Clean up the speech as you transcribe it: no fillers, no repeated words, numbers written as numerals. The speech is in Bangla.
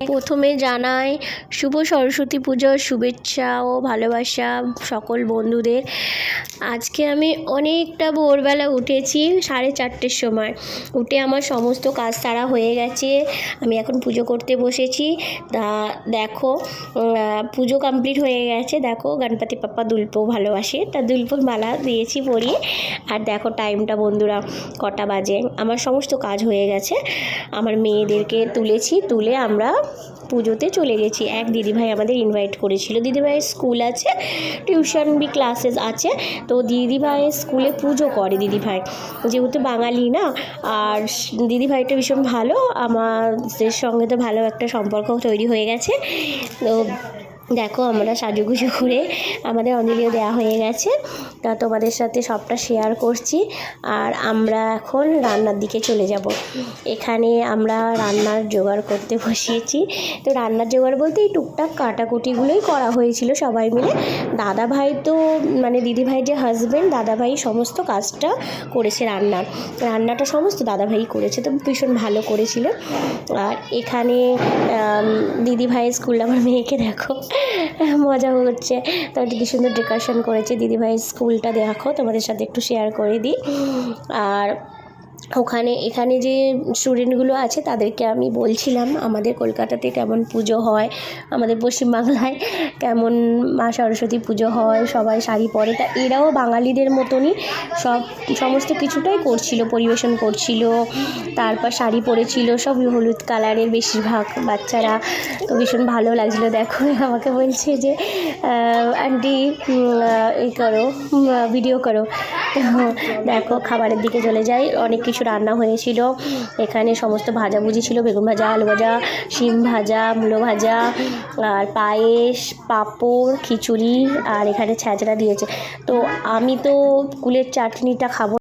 প্রথমে জানাই শুভ সরস্বতী পুজোর শুভেচ্ছা ও ভালোবাসা সকল বন্ধুদের। আজকে আমি অনেকটা ভোরবেলা উঠেছি, 4:30 সময় উঠে আমার সমস্ত কাজ সারা হয়ে গেছে। আমি এখন পুজো করতে বসেছি। তা দেখো পুজো কমপ্লিট হয়ে গেছে। দেখো গণপতি পাপ্পা দুলপো ভালোবাসে, তা দুলপোর মালা দিয়েছি পরিয়ে। আর দেখো টাইমটা বন্ধুরা কটা বাজে, আমার সমস্ত কাজ হয়ে গেছে। আমার মেয়েদেরকে তুলে আমরা পুজোতে চলে গেছি। এক দিদিভাই আমাদের ইনভাইট করেছিল। দিদিভাইয়ের স্কুল আছে, টিউশন বি ক্লাসেস আছে, তো দিদিভাইয়ের স্কুলে পুজো করে দিদিভাই, যেহেতু বাঙালি না। আর দিদিভাইটা ভীষণ ভালো, আমাদের সঙ্গে তো ভালো একটা সম্পর্ক তৈরি হয়ে গেছে। তো দেখো আমরা সাজুগুজু করে আমাদের অঞ্জলিও দেওয়া হয়ে গেছে। তা তোমাদের সাথে সবটা শেয়ার করছি। আর আমরা এখন রান্নার দিকে চলে যাব। এখানে আমরা রান্নার জোগাড় করতে বসিয়েছি। তো রান্নার জোগাড় বলতে এই টুকটাক কাটাকুটিগুলোই করা হয়েছিল সবাই মিলে। দাদাভাই তো মানে দিদিভাই যে হাজব্যান্ড, দাদাভাই সমস্ত কাজটা করেছে। রান্নাটা সমস্ত দাদাভাই করেছে, তো ভীষণ ভালো করেছিল। আর এখানে দিদিভাইয়ের স্কুল, আমার মেয়েকে দেখো মজা হচ্ছে, তো কি সুন্দর ডেকোরেশন করেছে দিদিভাইয়ের স্কুলটা। দেখো তোমাদের সাথে একটু শেয়ার করে দিই। আর এখানে যে স্টুডেন্টগুলো আছে তাদেরকে আমি বলছিলাম আমাদের কলকাতাতে কেমন পুজো হয়, আমাদের পশ্চিমবাংলায় কেমন মা সরস্বতী পুজো হয়, সবাই শাড়ি পরে। তা এরাও বাঙালিদের মতনই সমস্ত কিছুটাই করছিল, পরিবেশন করছিল। তারপর শাড়ি পরেছিল, সব হলুদ কালারের বেশিরভাগ বাচ্চারা। তো ভীষণ ভালো লাগছিলো। দেখো আমাকে বলছে যে আন্টি এই করো, ভিডিও করো। দেখো খাবারের দিকে চলে যাই। অনেক কিছু রান্না হয়েছিল এখানে, সমস্ত ভাজাভুজি ছিল, বেগুন ভাজা, আলু ভাজা, শিম ভাজা, মূলো ভাজা, আর পায়েস, পাঁপড়, খিচুড়ি, আর এখানে ছ্যাঁচড়া দিয়েছে। তো আমি তো কুলের চাটনিটা খাবো।